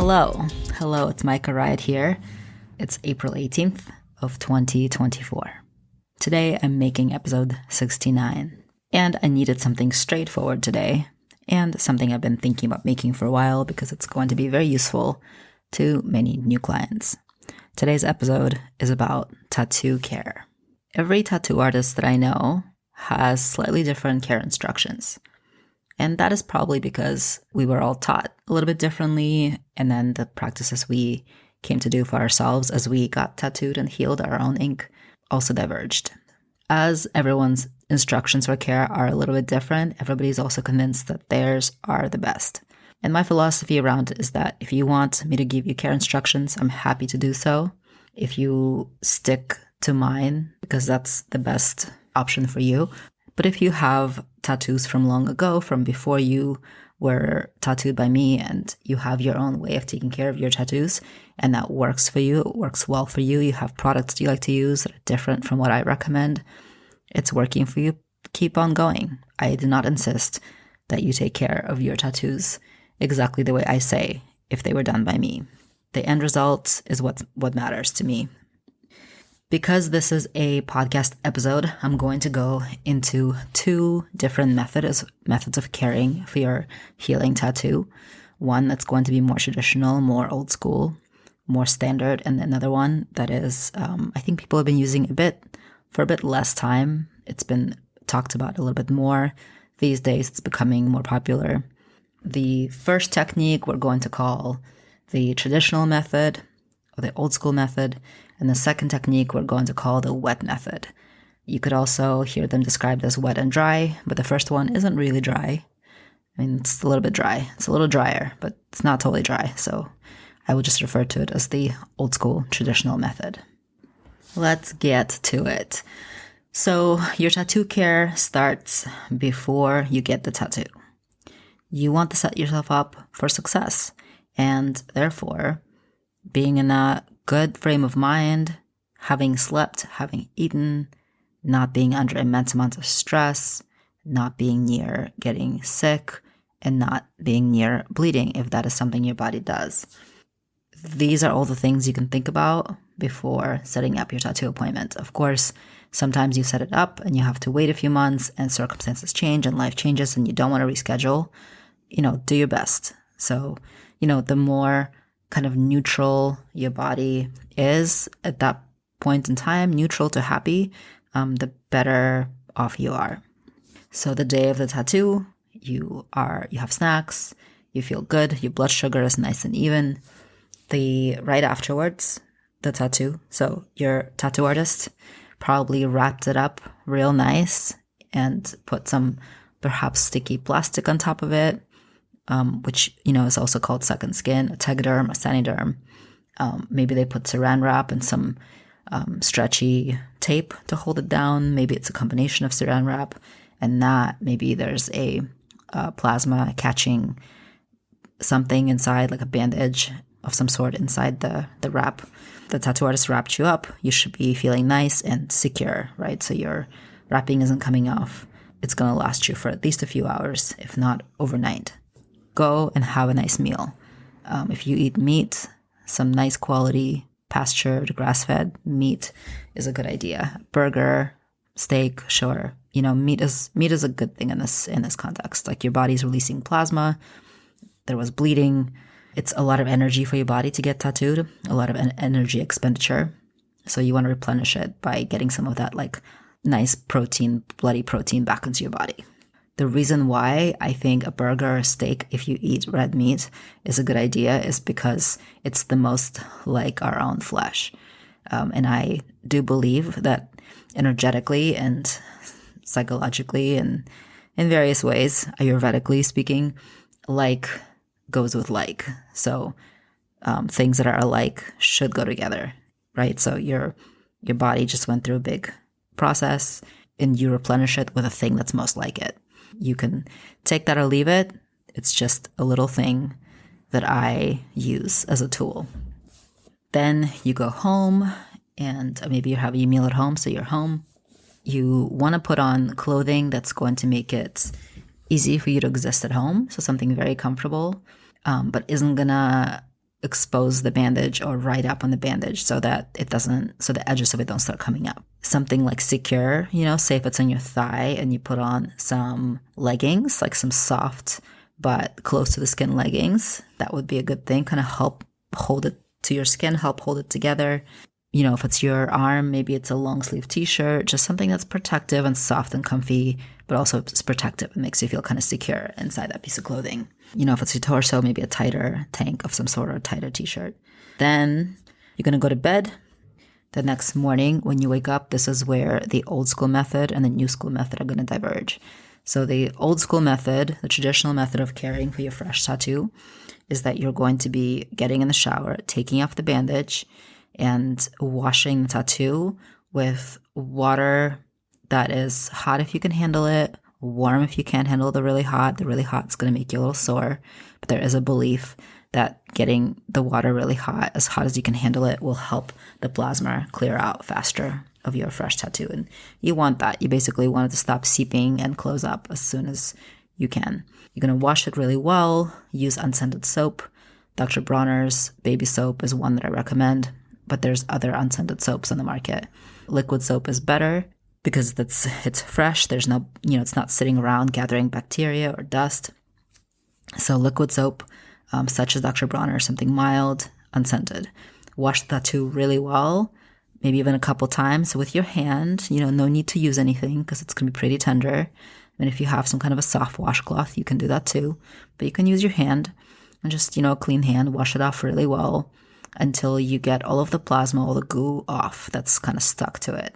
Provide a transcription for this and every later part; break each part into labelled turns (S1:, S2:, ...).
S1: Hello, it's Micah Riot here. It's April 18th of 2024. Today I'm making episode 69, and I needed something straightforward today, and something I've been thinking about making for a while because it's going to be very useful to many new clients. Today's episode is about tattoo care. Every tattoo artist that I know has slightly different care instructions. And that is probably because we were all taught a little bit differently, and then the practices we came to do for ourselves as we got tattooed and healed our own ink also diverged. As everyone's instructions for care are a little bit different, everybody's also convinced that theirs are the best. And my philosophy around it is that if you want me to give you care instructions, I'm happy to do so. If you stick to mine, because that's the best option for you. But if you have tattoos from long ago, from before you were tattooed by me, and you have your own way of taking care of your tattoos, and that works for you, it works well for you, you have products you like to use that are different from what I recommend, it's working for you, keep on going. I do not insist that you take care of your tattoos exactly the way I say if they were done by me. The end result is what matters to me. Because this is a podcast episode, I'm going to go into two different methods of caring for your healing tattoo. One that's going to be more traditional, more old school, more standard, and another one that is, I think people have been using for a bit less time. It's been talked about a little bit more. These days, it's becoming more popular. The first technique we're going to call the traditional method, or the old school method, and the second technique we're going to call the wet method. You could also hear them described as wet and dry, but the first one isn't really dry. I mean, it's a little bit dry. It's a little drier, but it's not totally dry. So I would just refer to it as the old school traditional method. Let's get to it. So your tattoo care starts before you get the tattoo. You want to set yourself up for success, and therefore, being in a good frame of mind, having slept, having eaten, not being under immense amounts of stress, not being near getting sick, and not being near bleeding if that is something your body does. These are all the things you can think about before setting up your tattoo appointment. Of course, sometimes you set it up and you have to wait a few months and circumstances change and life changes and you don't want to reschedule. Do your best. So, the more kind of neutral your body is at that point in time, neutral to happy, the better off you are. So the day of the tattoo, you have snacks, you feel good, your blood sugar is nice and even. Right afterwards, the tattoo, so your tattoo artist probably wrapped it up real nice and put some perhaps sticky plastic on top of it, which, is also called second skin, a tegaderm, a saniderm. Maybe they put saran wrap and some stretchy tape to hold it down. Maybe it's a combination of saran wrap and that. Maybe there's a plasma catching something inside, like a bandage of some sort inside the wrap. The tattoo artist wrapped you up. You should be feeling nice and secure, right? So your wrapping isn't coming off. It's going to last you for at least a few hours, if not overnight. Go and have a nice meal. If you eat meat, some nice quality pastured, grass-fed meat is a good idea. Burger, steak, sure. Meat is a good thing in this context. Like your body's releasing plasma. There was bleeding. It's a lot of energy for your body to get tattooed, a lot of energy expenditure. So you want to replenish it by getting some of that like nice protein, bloody protein back into your body. The reason why I think a burger or a steak, if you eat red meat, is a good idea is because it's the most like our own flesh. And I do believe that energetically and psychologically and in various ways, Ayurvedically speaking, like goes with like. So things that are alike should go together, right? So your body just went through a big process and you replenish it with a thing that's most like it. You can take that or leave it. It's just a little thing that I use as a tool. Then you go home and maybe you're having a meal at home. So you're home. You want to put on clothing that's going to make it easy for you to exist at home. So something very comfortable, but isn't going to expose the bandage or write up on the bandage so that the edges of it don't start coming up. Something like secure, say if it's on your thigh and you put on some leggings, like some soft but close to the skin leggings, that would be a good thing. Kind of help hold it to your skin, help hold it together. If it's your arm, maybe it's a long sleeve t-shirt, just something that's protective and soft and comfy, but also it's protective. It makes you feel kind of secure inside that piece of clothing. If it's your torso, maybe a tighter tank of some sort or a tighter t-shirt. Then you're going to go to bed. The next morning when you wake up, this is where the old school method and the new school method are going to diverge. So the old school method, the traditional method of caring for your fresh tattoo, is that you're going to be getting in the shower, taking off the bandage, and washing the tattoo with water that is hot if you can handle it, warm if you can't handle the really hot. The really hot is going to make you a little sore, but there is a belief that getting the water really hot as you can handle it, will help the plasma clear out faster of your fresh tattoo. And you want that. You basically want it to stop seeping and close up as soon as you can. You're going to wash it really well. Use unscented soap. Dr. Bronner's baby soap is one that I recommend, but there's other unscented soaps on the market. Liquid soap is better because it's fresh. There's no, it's not sitting around gathering bacteria or dust. So liquid soap, such as Dr. Bronner, something mild, unscented. Wash the tattoo really well, maybe even a couple times with your hand. No need to use anything because it's going to be pretty tender. And if you have some kind of a soft washcloth, you can do that too. But you can use your hand and just, a clean hand, wash it off really well until you get all of the plasma, all the goo off that's kind of stuck to it.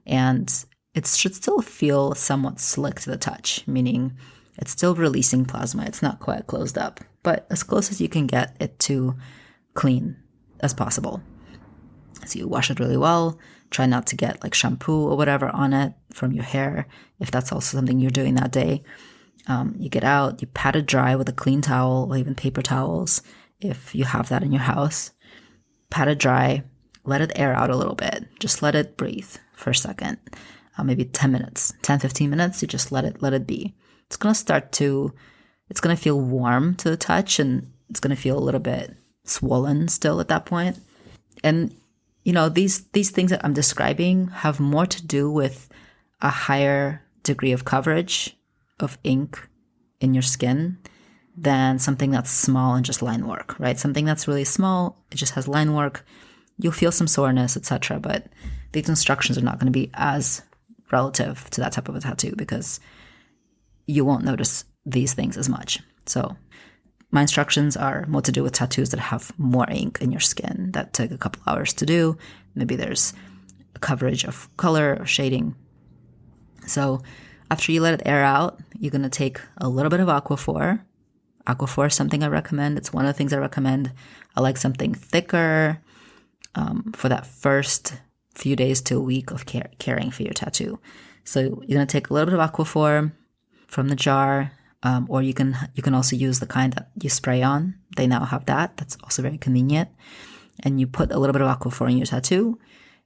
S1: And it should still feel somewhat slick to the touch, meaning it's still releasing plasma. It's not quite closed up, but as close as you can get it to clean as possible. So you wash it really well. Try not to get like shampoo or whatever on it from your hair, if that's also something you're doing that day. You get out, you pat it dry with a clean towel or even paper towels if you have that in your house. Pat it dry, let it air out a little bit. Just let it breathe for a second, maybe 10 minutes, 10, 15 minutes. You just let it be. It's going to feel warm to the touch, and it's going to feel a little bit swollen still at that point. And, these things that I'm describing have more to do with a higher degree of coverage of ink in your skin than something that's small and just line work, right? Something that's really small, it just has line work. You'll feel some soreness, etc. But these instructions are not going to be as relative to that type of a tattoo because you won't notice these things as much. So my instructions are more to do with tattoos that have more ink in your skin that take a couple hours to do. Maybe there's a coverage of color or shading. So after you let it air out, you're going to take a little bit of Aquafor. Aquafor is something I recommend. It's one of the things I recommend. I like something thicker for that first few days to a week of caring for your tattoo. So you're going to take a little bit of Aquafor from the jar, or you can also use the kind that you spray on. They now have that. That's also very convenient. And you put a little bit of Aquafor in your tattoo,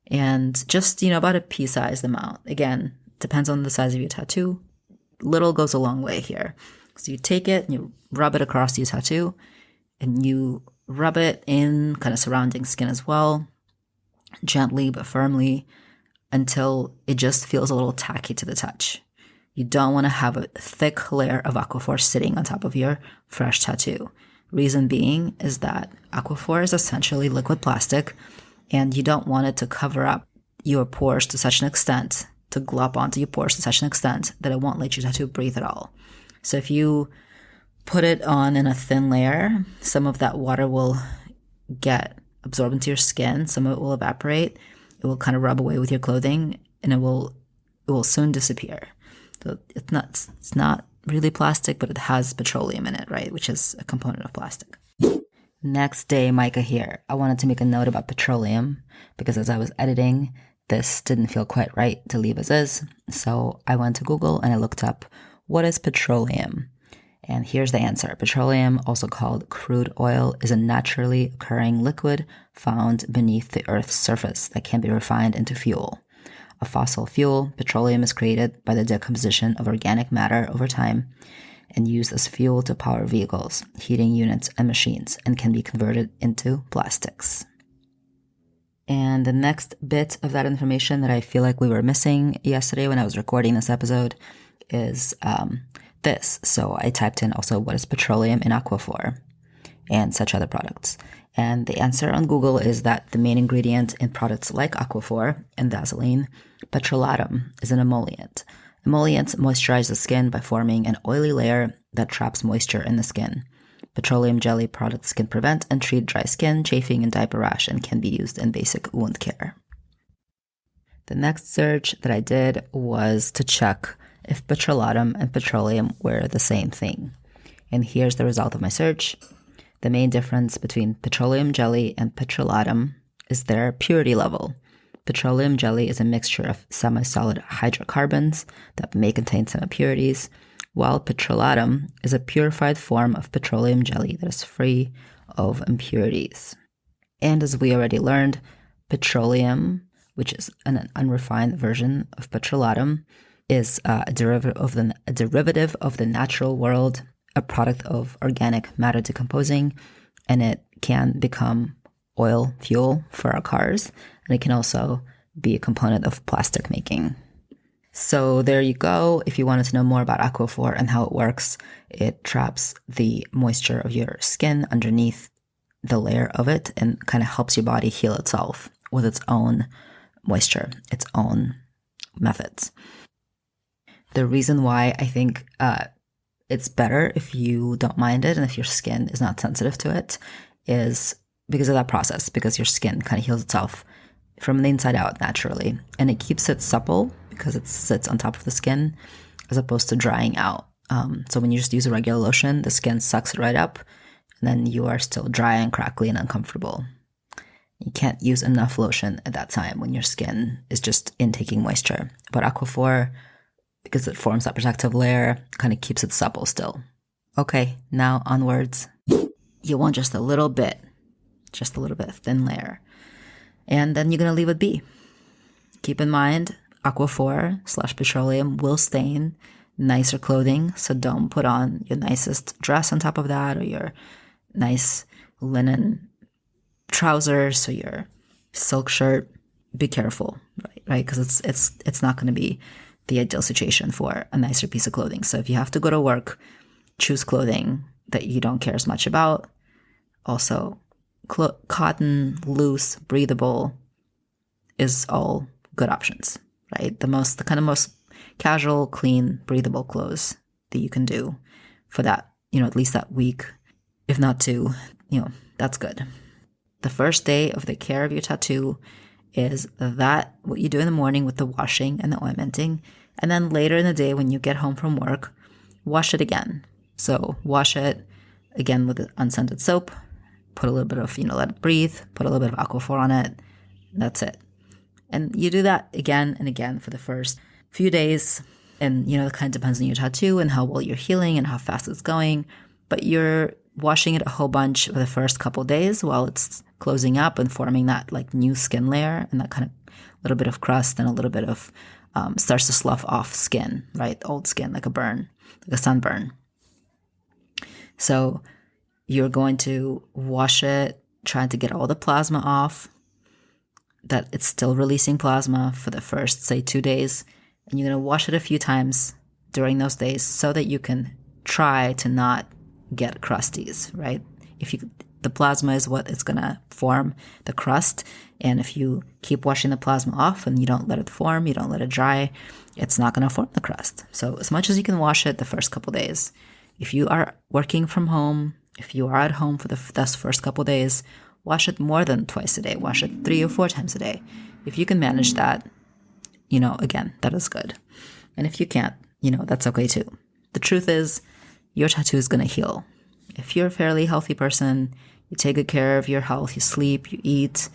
S1: and just about a pea-sized amount. Again, depends on the size of your tattoo. Little goes a long way here. So you take it and you rub it across your tattoo, and you rub it in kind of surrounding skin as well, gently but firmly, until it just feels a little tacky to the touch. You don't want to have a thick layer of Aquafor sitting on top of your fresh tattoo. Reason being is that Aquafor is essentially liquid plastic, and you don't want it to cover up your pores to such an extent, to glop onto your pores to such an extent that it won't let your tattoo breathe at all. So if you put it on in a thin layer, some of that water will get absorbed into your skin, some of it will evaporate, it will kind of rub away with your clothing, and it will soon disappear. So it's not really plastic, but it has petroleum in it, right? Which is a component of plastic. Next day, Micah here. I wanted to make a note about petroleum because as I was editing, this didn't feel quite right to leave as is. So I went to Google and I looked up, what is petroleum? And here's the answer. Petroleum, also called crude oil, is a naturally occurring liquid found beneath the Earth's surface that can be refined into fuel. A fossil fuel, petroleum is created by the decomposition of organic matter over time. and used as fuel to power vehicles, heating units, and machines, and can be converted into plastics. And the next bit of that information that I feel like we were missing yesterday when I was recording this episode is this. So I typed in also what is petroleum in Aquafor and such other products. And the answer on Google is that the main ingredient in products like Aquafor and Vaseline, petrolatum, is an emollient. Emollients moisturize the skin by forming an oily layer that traps moisture in the skin. Petroleum jelly products can prevent and treat dry skin, chafing, and diaper rash, and can be used in basic wound care. The next search that I did was to check if petrolatum and petroleum were the same thing. And here's the result of my search. The main difference between petroleum jelly and petrolatum is their purity level. Petroleum jelly is a mixture of semi-solid hydrocarbons that may contain some impurities, while petrolatum is a purified form of petroleum jelly that is free of impurities. And as we already learned, petroleum, which is an unrefined version of petrolatum, is a derivative of the natural world, a product of organic matter decomposing, and it can become oil fuel for our cars, and it can also be a component of plastic making. So there you go. If you wanted to know more about Aquafor and how it works, it traps the moisture of your skin underneath the layer of it and kind of helps your body heal itself with its own moisture, its own methods. The reason why I think it's better if you don't mind it and if your skin is not sensitive to it is because of that process, because your skin kind of heals itself from the inside out naturally. And it keeps it supple because it sits on top of the skin as opposed to drying out. So when you just use a regular lotion, the skin sucks it right up and then you are still dry and crackly and uncomfortable. You can't use enough lotion at that time when your skin is just intaking moisture. But Aquafor, because it forms that protective layer, kind of keeps it supple still. Okay, now onwards. You want just a little bit thin layer. And then you're going to leave it be. Keep in mind, Aquafor/petroleum will stain nicer clothing, so don't put on your nicest dress on top of that or your nice linen trousers or your silk shirt. Be careful, right? Because it's not going to be the ideal situation for a nicer piece of clothing. So if you have to go to work, choose clothing that you don't care as much about. Also, cotton, loose, breathable is all good options, right? The kind of most casual, clean, breathable clothes that you can do for that, at least that week, if not two, that's good. The first day of the care of your tattoo is that what you do in the morning with the washing and the ointmenting, and then later in the day when you get home from work, wash it again. So wash it again with unscented soap, put a little bit of, let it breathe, put a little bit of Aquafor on it. That's it. And you do that again and again for the first few days. And, it kind of depends on your tattoo and how well you're healing and how fast it's going. But you're washing it a whole bunch for the first couple of days while it's closing up and forming that like new skin layer and that kind of little bit of crust and a little bit of starts to slough off skin, right? Old skin, like a burn, like a sunburn. So you're going to wash it, trying to get all the plasma off, that it's still releasing plasma for the first, say, 2 days. And you're going to wash it a few times during those days so that you can try to not get crusties, right? The plasma is what is going to form the crust. And if you keep washing the plasma off and you don't let it form, you don't let it dry, it's not going to form the crust. So as much as you can wash it the first couple days. If you are working from home, if you are at home for those first couple days, wash it more than twice a day. Wash it 3 or 4 times a day. If you can manage that, again, that is good. And if you can't, that's okay too. The truth is, your tattoo is going to heal. If you're a fairly healthy person, you take good care of your health, you sleep, you eat,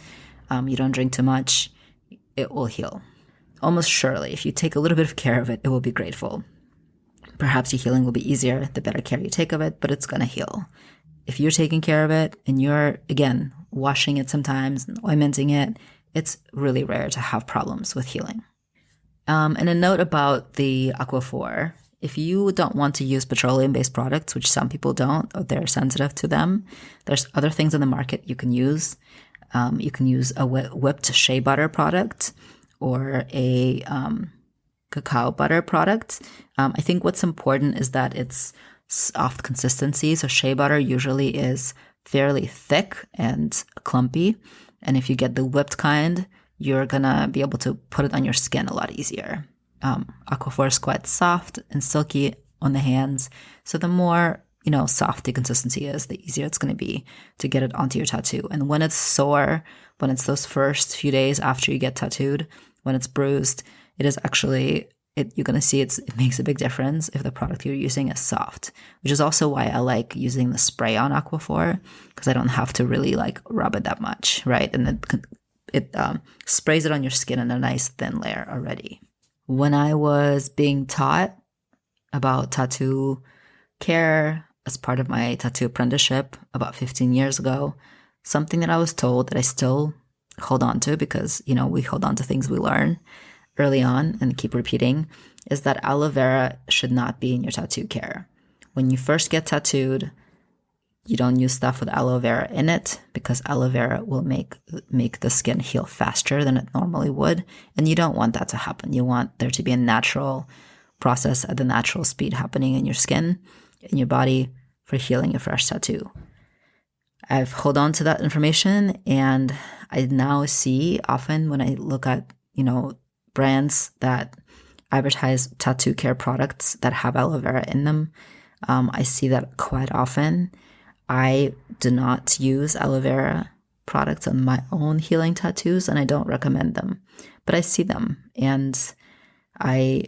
S1: you don't drink too much, it will heal. Almost surely, if you take a little bit of care of it, it will be grateful. Perhaps your healing will be easier the better care you take of it, but it's going to heal. If you're taking care of it and you're, again, washing it sometimes and ointmenting it, it's really rare to have problems with healing. And a note about the Aquafor If you don't want to use petroleum-based products, which some people don't, or they're sensitive to them, there's other things in the market you can use. You can use a whipped shea butter product or a cacao butter product. I think what's important is that it's soft consistency. So shea butter usually is fairly thick and clumpy. And if you get the whipped kind, you're going to be able to put it on your skin a lot easier. Aquafor is quite soft and silky on the hands. So the more, soft the consistency is, the easier it's going to be to get it onto your tattoo. And when it's sore, when it's those first few days after you get tattooed, when it's bruised, it is actually, you're going to see it makes a big difference if the product you're using is soft, which is also why I like using the spray on Aquafor, because I don't have to really rub it that much, right? And then it sprays it on your skin in a nice thin layer already. When I was being taught about tattoo care as part of my tattoo apprenticeship about 15 years ago, something that I was told that I still hold on to, because, we hold on to things we learn early on and keep repeating, is that aloe vera should not be in your tattoo care. When you first get tattooed, you don't use stuff with aloe vera in it, because aloe vera will make the skin heal faster than it normally would. And you don't want that to happen. You want there to be a natural process at the natural speed happening in your skin, in your body, for healing a fresh tattoo. I've held on to that information, and I now see often when I look at, brands that advertise tattoo care products that have aloe vera in them, I see that quite often. I do not use aloe vera products on my own healing tattoos, and I don't recommend them, but I see them, and I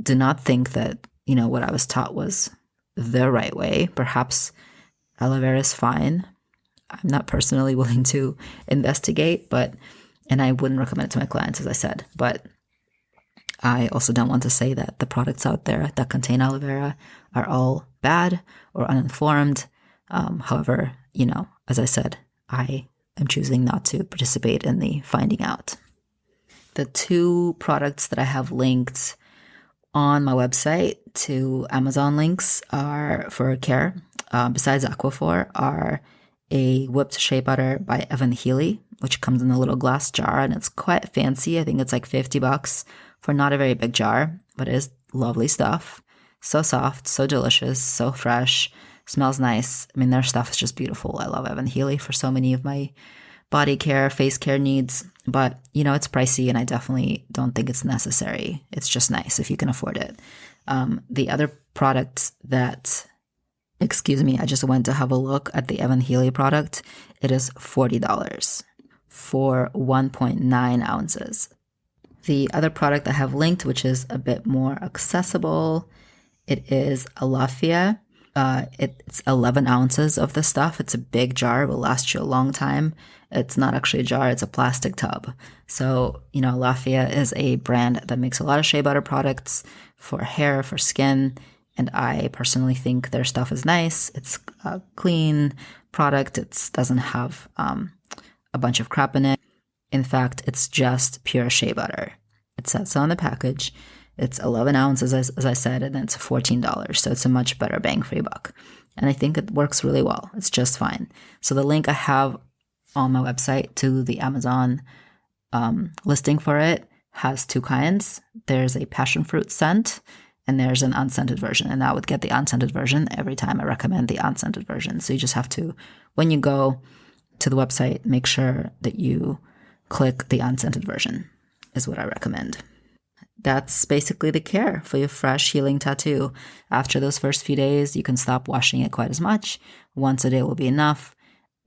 S1: do not think that, what I was taught was the right way. Perhaps aloe vera is fine. I'm not personally willing to investigate, and I wouldn't recommend it to my clients, as I said, but I also don't want to say that the products out there that contain aloe vera are all bad or uninformed. However, as I said, I am choosing not to participate in the finding out. The two products that I have linked on my website to Amazon links are for care, besides Aquafor, are a whipped shea butter by Evan Healy, which comes in a little glass jar, and it's quite fancy. I think it's like $50 for not a very big jar, but it is lovely stuff. So soft, so delicious, so fresh, smells nice. I mean, their stuff is just beautiful. I love Evan Healy for so many of my body care, face care needs, but it's pricey, and I definitely don't think it's necessary. It's just nice if you can afford it. The other product that, I just went to have a look at the Evan Healy product. It is $40 for 1.9 ounces. The other product I have linked, which is a bit more accessible, it is Alafia. It's 11 ounces of the stuff. It's a big jar. It will last you a long time. It's not actually a jar. It's a plastic tub. So, Alafia is a brand that makes a lot of shea butter products for hair, for skin. And I personally think their stuff is nice. It's a clean product. It doesn't have a bunch of crap in it. In fact, it's just pure shea butter. It says so on the package. It's 11 ounces, as I said, and it's $14. So it's a much better bang for your buck. And I think it works really well. It's just fine. So the link I have on my website to the Amazon listing for it has two kinds. There's a passion fruit scent, and there's an unscented version. And I would get the unscented version every time. I recommend the unscented version. So you just have to, when you go to the website, make sure that you click the unscented version, is what I recommend. That's basically the care for your fresh healing tattoo. After those first few days, you can stop washing it quite as much. Once a day will be enough.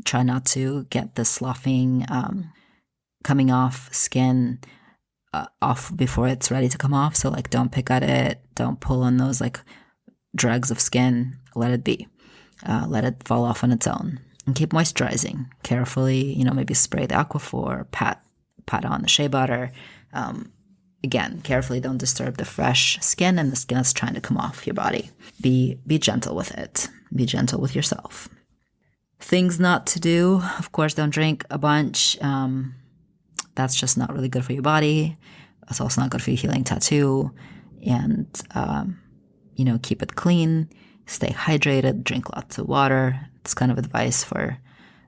S1: Try not to get the sloughing, coming off skin off before it's ready to come off. So don't pick at it. Don't pull on those dregs of skin. Let it be. Let it fall off on its own. And keep moisturizing carefully. Maybe spray the Aquafor, pat on the shea butter. Again, carefully, don't disturb the fresh skin and the skin that's trying to come off your body. Be gentle with it. Be gentle with yourself. Things not to do. Of course, don't drink a bunch. That's just not really good for your body. It's also not good for your healing tattoo. And keep it clean, stay hydrated, drink lots of water. It's kind of advice for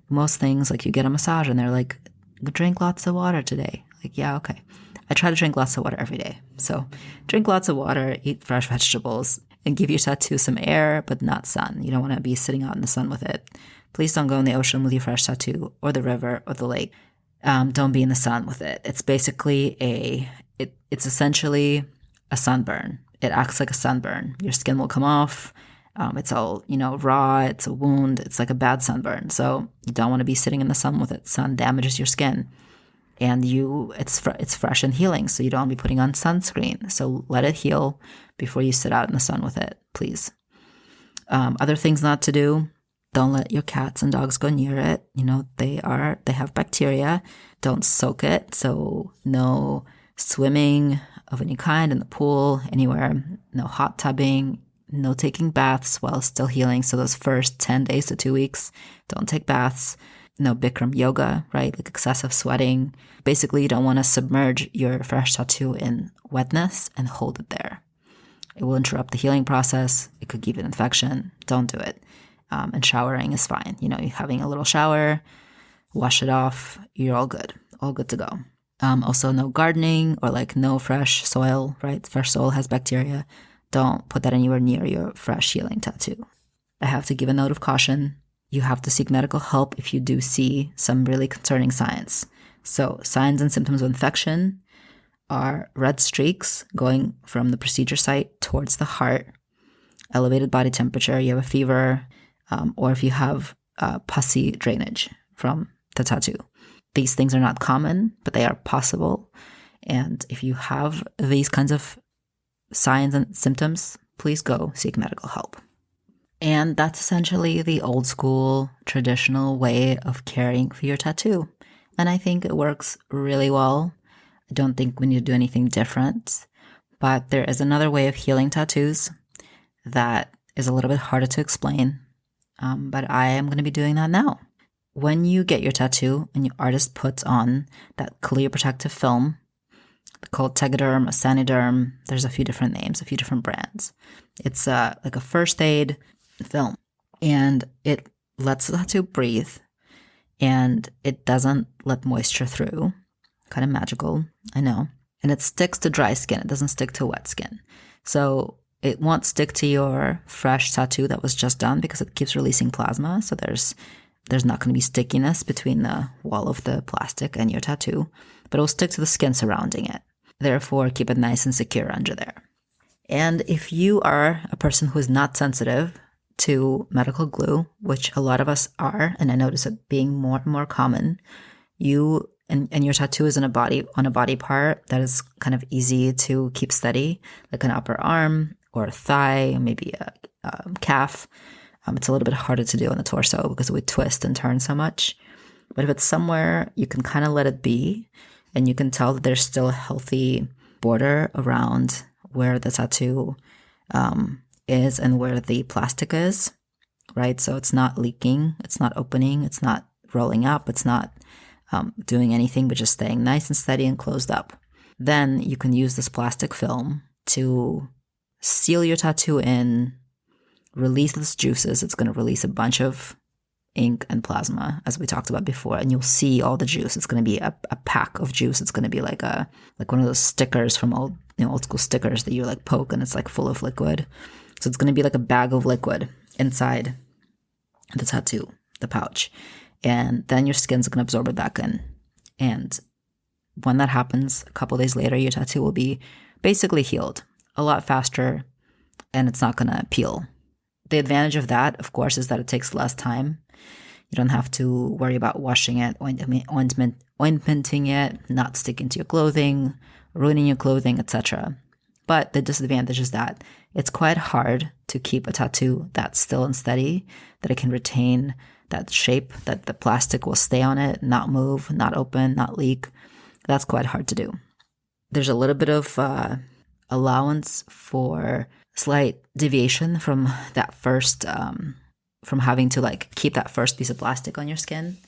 S1: most things. Like you get a massage and they're like, drink lots of water today. Like, yeah, okay. I try to drink lots of water every day. So drink lots of water, eat fresh vegetables, and give your tattoo some air, but not sun. You don't want to be sitting out in the sun with it. Please don't go in the ocean with your fresh tattoo, or the river, or the lake. Don't be in the sun with it. It's basically it's essentially a sunburn. It acts like a sunburn. Your skin will come off. It's all, raw. It's a wound. It's like a bad sunburn. So you don't want to be sitting in the sun with it. Sun damages your skin. And it's fresh and healing, so you don't want to be putting on sunscreen. So let it heal before you sit out in the sun with it, please. Other things not to do: don't let your cats and dogs go near it. They have bacteria. Don't soak it. So no swimming of any kind in the pool, anywhere. No hot tubbing. No taking baths while still healing. So those first 10 days to 2 weeks, don't take baths. No Bikram yoga, right? Like excessive sweating. Basically, you don't want to submerge your fresh tattoo in wetness and hold it there. It will interrupt the healing process. It could give an infection. Don't do it. And showering is fine. You're having a little shower, wash it off. You're all good. All good to go. Also, no gardening or no fresh soil, right? Fresh soil has bacteria. Don't put that anywhere near your fresh healing tattoo. I have to give a note of caution. You have to seek medical help if you do see some really concerning signs. So signs and symptoms of infection are red streaks going from the procedure site towards the heart, elevated body temperature, you have a fever, or if you have pussy drainage from the tattoo. These things are not common, but they are possible. And if you have these kinds of signs and symptoms, please go seek medical help. And that's essentially the old school, traditional way of caring for your tattoo. And I think it works really well. I don't think we need to do anything different. But there is another way of healing tattoos that is a little bit harder to explain. But I am going to be doing that now. When you get your tattoo and your artist puts on that clear protective film called tegaderm, a saniderm, there's a few different names, a few different brands. It's like a first aid film, and it lets the tattoo breathe, and it doesn't let moisture through. Kind of magical, I know. And it sticks to dry skin. It doesn't stick to wet skin. So it won't stick to your fresh tattoo that was just done because it keeps releasing plasma. So there's not going to be stickiness between the wall of the plastic and your tattoo, but it will stick to the skin surrounding it. Therefore, keep it nice and secure under there. And if you are a person who is not sensitive to medical glue, which a lot of us are, and I notice it being more and more common, and your tattoo is on a body part that is kind of easy to keep steady, like an upper arm or a thigh, maybe a calf. It's a little bit harder to do on the torso because it would twist and turn so much. But if it's somewhere, you can kind of let it be, and you can tell that there's still a healthy border around where the tattoo is and where the plastic is, right? So it's not leaking, it's not opening, it's not rolling up, it's not doing anything but just staying nice and steady and closed up. Then you can use this plastic film to seal your tattoo in, release its juices. It's going to release a bunch of ink and plasma, as we talked about before, and you'll see all the juice. It's going to be a pack of juice. It's going to be like one of those stickers from old school stickers that you poke and it's full of liquid. So it's going to be like a bag of liquid inside the tattoo, the pouch. And then your skin's going to absorb it back in. And when that happens, a couple days later, your tattoo will be basically healed a lot faster, and it's not going to peel. The advantage of that, of course, is that it takes less time. You don't have to worry about washing it, ointmenting it, not sticking to your clothing, ruining your clothing, etc. But the disadvantage is that it's quite hard to keep a tattoo that's still and steady, that it can retain that shape, that the plastic will stay on it, not move, not open, not leak. That's quite hard to do. There's a little bit of allowance for slight deviation from that first, from having to keep that first piece of plastic on your skin.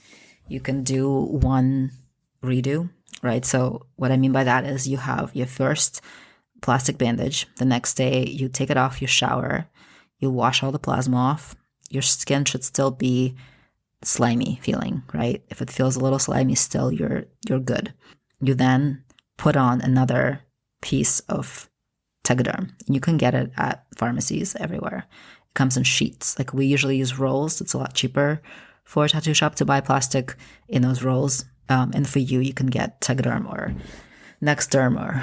S1: You can do one redo, right? So what I mean by that is you have your first plastic bandage. The next day, you take it off, you shower, you wash all the plasma off. Your skin should still be slimy feeling, right? If it feels a little slimy still, you're good. You then put on another piece of tegaderm. You can get it at pharmacies everywhere. It comes in sheets. Like we usually use rolls. It's a lot cheaper for a tattoo shop to buy plastic in those rolls. And for you can get tegaderm or nextderm or,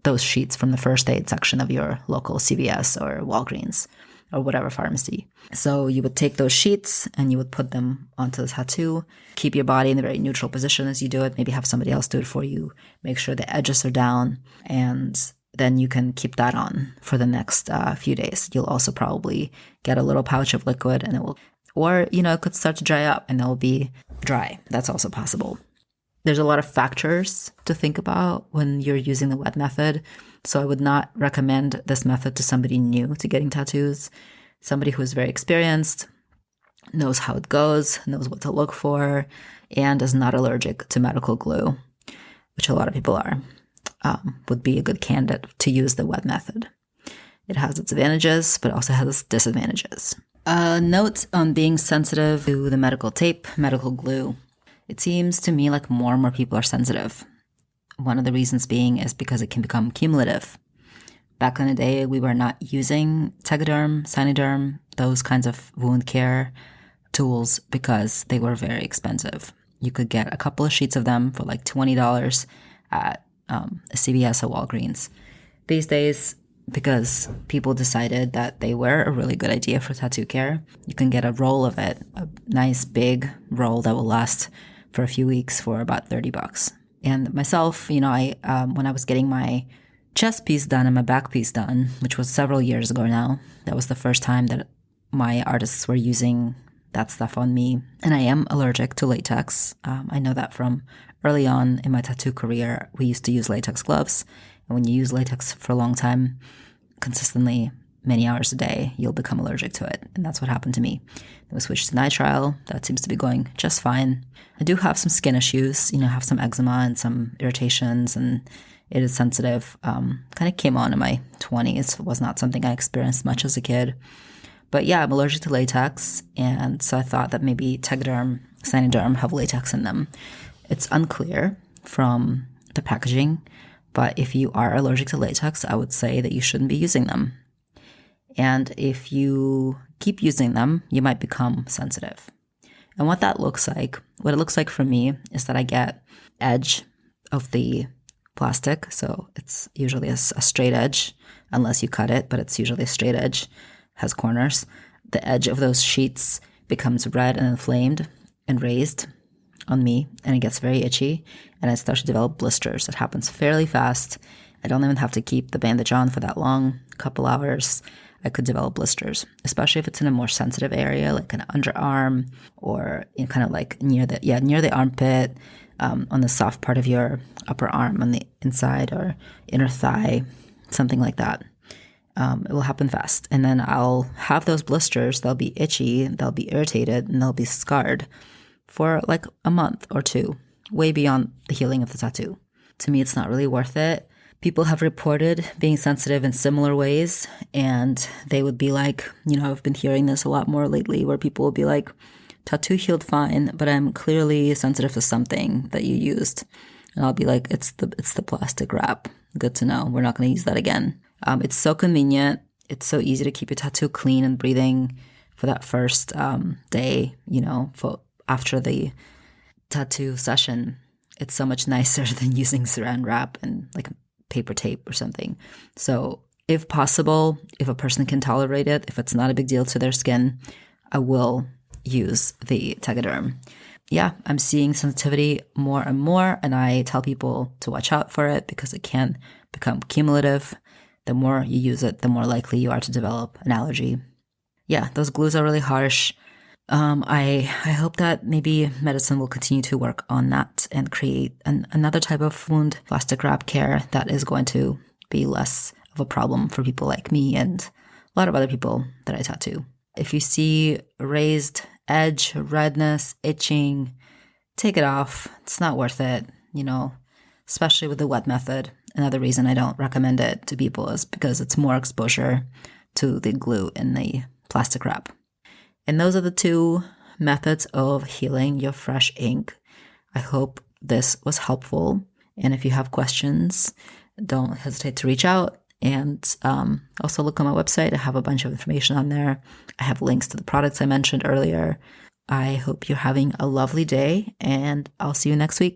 S1: those sheets from the first aid section of your local CVS or Walgreens or whatever pharmacy. So you would take those sheets and you would put them onto the tattoo, keep your body in a very neutral position as you do it, maybe have somebody else do it for you, make sure the edges are down, and then you can keep that on for the next few days. You'll also probably get a little pouch of liquid and it will, or, it could start to dry up and it'll be dry. That's also possible. There's a lot of factors to think about when you're using the wet method. So I would not recommend this method to somebody new to getting tattoos. Somebody who is very experienced, knows how it goes, knows what to look for, and is not allergic to medical glue, which a lot of people are, would be a good candidate to use the wet method. It has its advantages, but also has its disadvantages. A note on being sensitive to the medical tape, medical glue. It seems to me like more and more people are sensitive. One of the reasons being is because it can become cumulative. Back in the day, we were not using tegaderm, saniderm, those kinds of wound care tools because they were very expensive. You could get a couple of sheets of them for like $20 at a CVS or Walgreens. These days, because people decided that they were a really good idea for tattoo care, you can get a roll of it, a nice big roll that will last for a few weeks for about $30. And myself, when I was getting my chest piece done and my back piece done, which was several years ago now, that was the first time that my artists were using that stuff on me. And I am allergic to latex. I know that from early on in my tattoo career, we used to use latex gloves. And when you use latex for a long time, consistently, many hours a day, you'll become allergic to it. And that's what happened to me. Then we switched to nitrile. That seems to be going just fine. I do have some skin issues, have some eczema and some irritations, and it is sensitive. Kind of came on in my 20s. It was not something I experienced much as a kid. But yeah, I'm allergic to latex. And so I thought that maybe tegaderm, saniderm have latex in them. It's unclear from the packaging, but if you are allergic to latex, I would say that you shouldn't be using them. And if you keep using them, you might become sensitive. And what it looks like for me is that I get edge of the plastic. So it's usually a straight edge, unless you cut it, but it's usually a straight edge, has corners. The edge of those sheets becomes red and inflamed and raised on me, and it gets very itchy, and I start to develop blisters. It happens fairly fast. I don't even have to keep the bandage on for that long, a couple hours. I could develop blisters, especially if it's in a more sensitive area, like an underarm or kind of like near the armpit, on the soft part of your upper arm on the inside or inner thigh, something like that. It will happen fast. And then I'll have those blisters. They'll be itchy, they'll be irritated, and they'll be scarred for like a month or two, way beyond the healing of the tattoo. To me, it's not really worth it. People have reported being sensitive in similar ways, and they would be like, I've been hearing this a lot more lately, where people will be like, tattoo healed fine, but I'm clearly sensitive to something that you used. And I'll be like, it's the plastic wrap. Good to know. We're not going to use that again. It's so convenient. It's so easy to keep your tattoo clean and breathing for that first day, for after the tattoo session. It's so much nicer than using saran wrap and like paper tape or something. So if possible, if a person can tolerate it, if it's not a big deal to their skin, I will use the tegaderm. Yeah, I'm seeing sensitivity more and more, and I tell people to watch out for it because it can become cumulative. The more you use it, the more likely you are to develop an allergy. Yeah, those glues are really harsh. I hope that maybe medicine will continue to work on that and create another type of wound plastic wrap care that is going to be less of a problem for people like me and a lot of other people that I tattoo. If you see raised edge, redness, itching, take it off. It's not worth it, especially with the wet method. Another reason I don't recommend it to people is because it's more exposure to the glue in the plastic wrap. And those are the two methods of healing your fresh ink. I hope this was helpful. And if you have questions, don't hesitate to reach out. And also look on my website. I have a bunch of information on there. I have links to the products I mentioned earlier. I hope you're having a lovely day, and I'll see you next week.